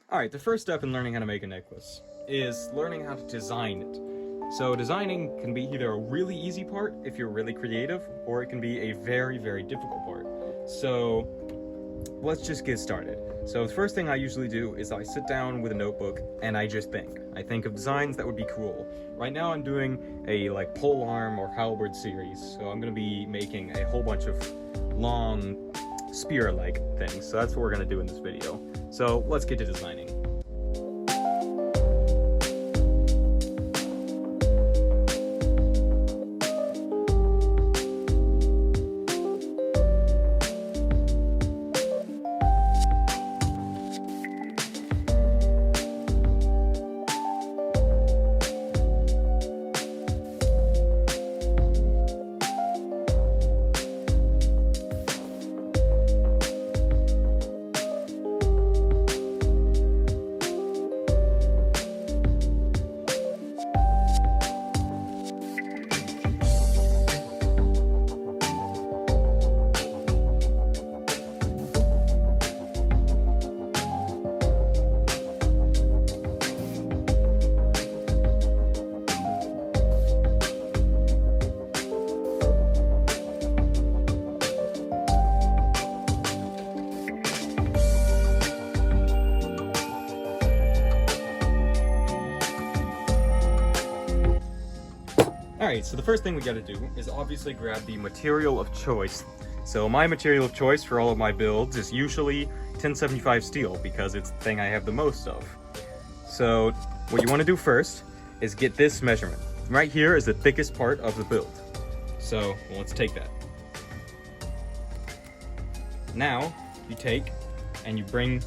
Alright, the first step in learning how to make a necklace is learning how to design it. So designing can be either a really easy part if you're really creative, or it can be a very, very difficult part. So let's just get started. So the first thing I usually do is I sit down with a notebook and I just think. I think of designs that would be cool. Right now I'm doing a pole arm or halberd series, so I'm going to be making a whole bunch of long spear-like things. So that's what we're going to do in this video. So let's get to designing. Alright, so the first thing we gotta do is obviously grab the material of choice. So my material of choice for all of my builds is usually 1075 steel because it's the thing I have the most of. So what you want to do first is get this measurement. Right here is the thickest part of the build. So let's take that. Now you take and you bring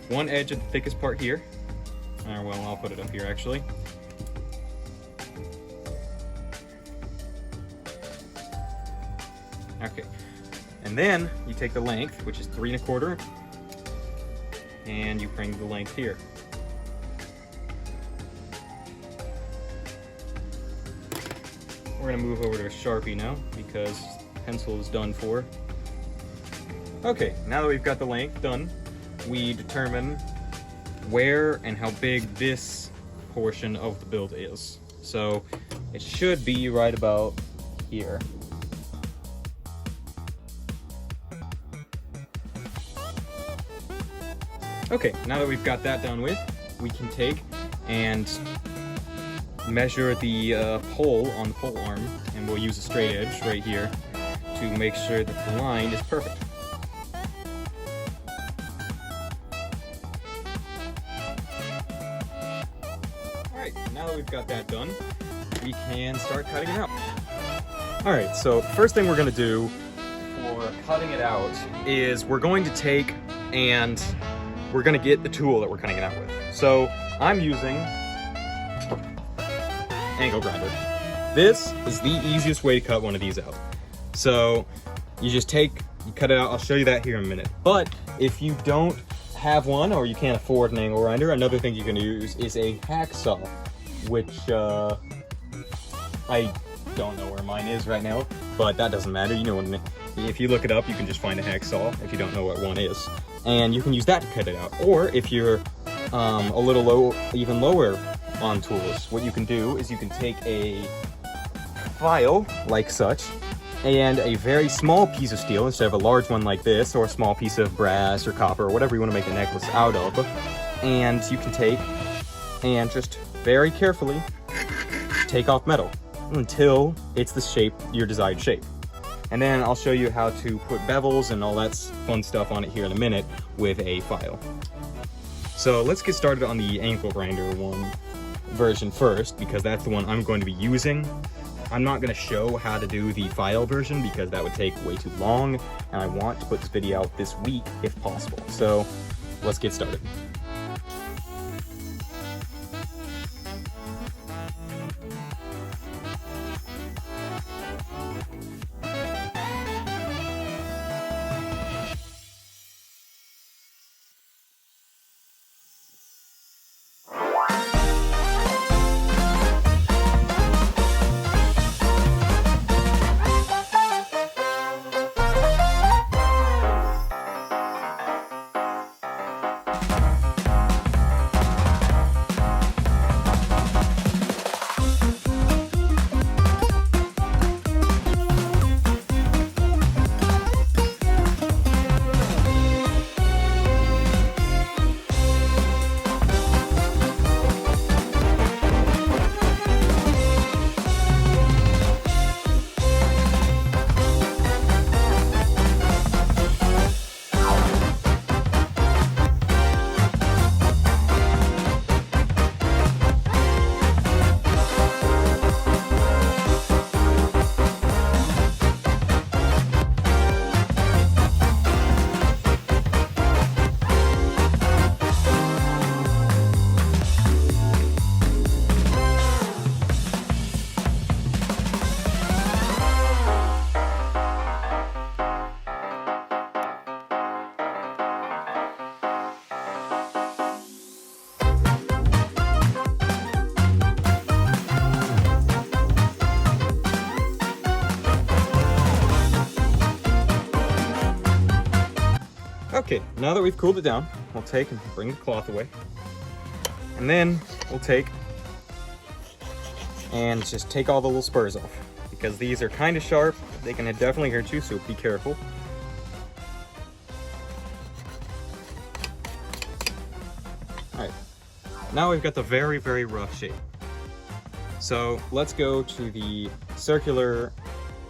one edge of the thickest part here. Well, I'll put it up here actually. Okay, and then you take the length, which is 3 1/4, and you bring the length here. We're gonna move over to a Sharpie now because pencil is done for. Okay, now that we've got the length done, we determine where and how big this portion of the build is. So it should be right about here. Okay, now that we've got that done with, we can take and measure the pole on the pole arm, and we'll use a straight edge right here to make sure that the line is perfect. Alright, now that we've got that done, we can start cutting it out. Alright, so the first thing we're going to do for cutting it out is we're going to take and we're gonna get the tool that we're cutting it out with. So I'm using angle grinder. This is the easiest way to cut one of these out. So you just you cut it out. I'll show you that here in a minute. But if you don't have one or you can't afford an angle grinder, another thing you can use is a hacksaw, which I don't know where mine is right now, but that doesn't matter. You know, if you look it up, you can just find a hacksaw if you don't know what one is. And you can use that to cut it out. Or if you're a little even lower on tools, what you can do is you can take a file like such and a very small piece of steel instead of a large one like this, or a small piece of brass or copper or whatever you want to make a necklace out of, and you can take and just very carefully take off metal until it's the shape, your desired shape. And then I'll show you how to put bevels and all that fun stuff on it here in a minute with a file. So let's get started on the angle grinder version first, because that's the one I'm going to be using. I'm not going to show how to do the file version because that would take way too long, and I want to put this video out this week if possible. So let's get started. Okay, now that we've cooled it down, we'll take and bring the cloth away. And then we'll take and just take all the little spurs off, because these are kind of sharp. They can definitely hurt you, so be careful. Alright, now we've got the very, very rough shape. So let's go to the circular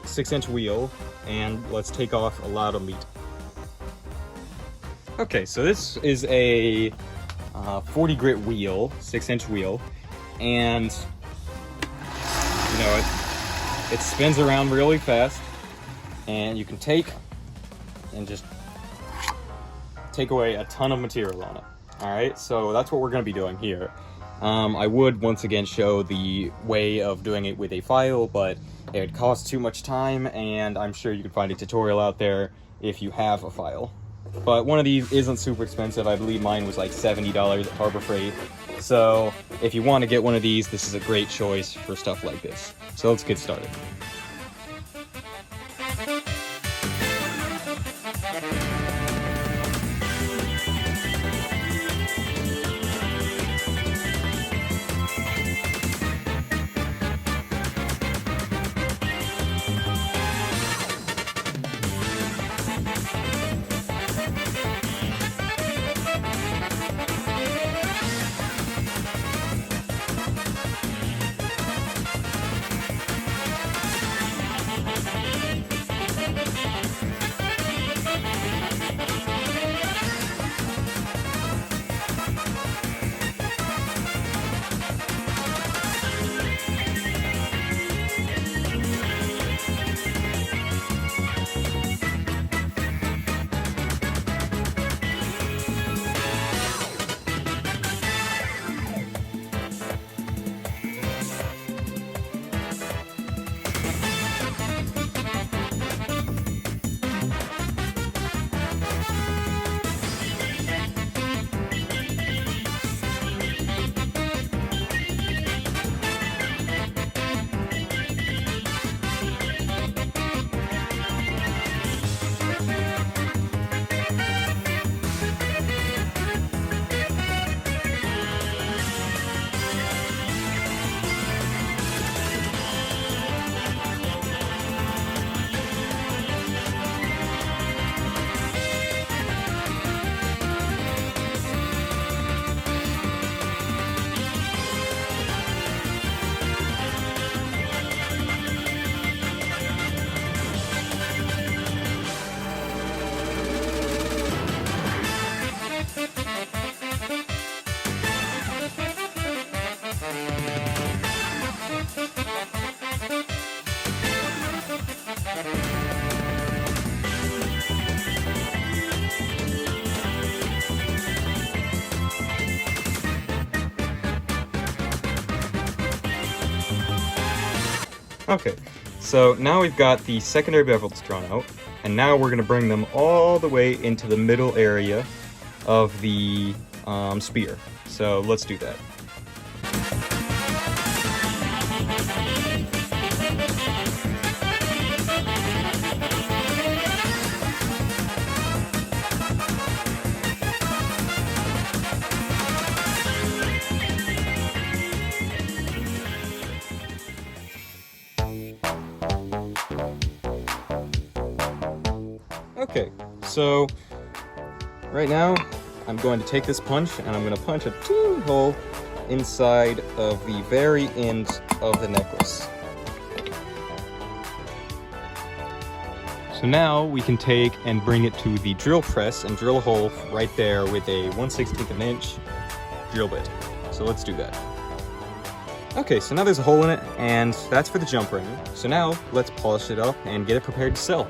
6-inch wheel and let's take off a lot of meat. Okay, so this is a 40 grit wheel, 6-inch wheel, and you know, it spins around really fast, and you can take and just take away a ton of material on it. Alright, so that's what we're going to be doing here. I would once again show the way of doing it with a file, but it would cost too much time, and I'm sure you can find a tutorial out there if you have a file. But one of these isn't super expensive. I believe mine was like $70 at Harbor Freight. So if you want to get one of these, this is a great choice for stuff like this. So let's get started. Okay, so now we've got the secondary bevels drawn out, and now we're going to bring them all the way into the middle area of the spear. So let's do that. Okay, so right now I'm going to take this punch and I'm going to punch a teeny hole inside of the very end of the necklace. So now we can take and bring it to the drill press and drill a hole right there with a 1/16 of an inch drill bit. So let's do that. Okay, so now there's a hole in it, and that's for the jump ring. So now let's polish it up and get it prepared to sell.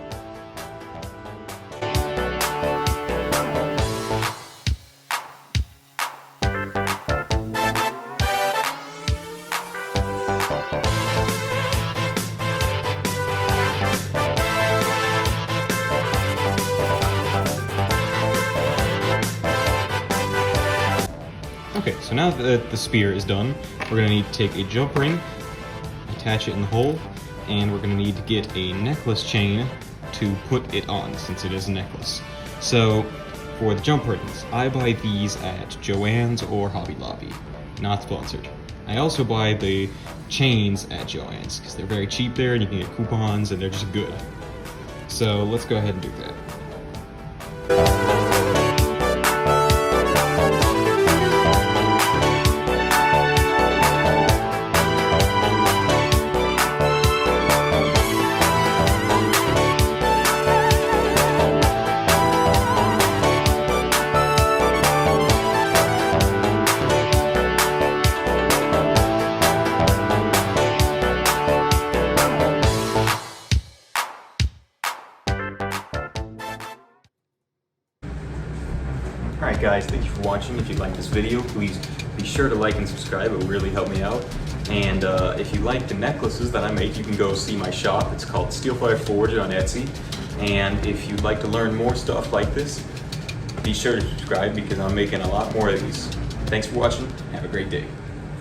Okay, so now that the spear is done, we're going to need to take a jump ring, attach it in the hole, and we're going to need to get a necklace chain to put it on, since it is a necklace. So for the jump rings, I buy these at Joann's or Hobby Lobby. Not sponsored. I also buy the chains at Joann's because they're very cheap there and you can get coupons and they're just good. So let's go ahead and do that. Alright guys, thank you for watching. If you like this video, please be sure to like and subscribe. It will really help me out. And if you like the necklaces that I make, you can go see my shop. It's called Steelfire Forge on Etsy. And if you'd like to learn more stuff like this, be sure to subscribe because I'm making a lot more of these. Thanks for watching. Have a great day.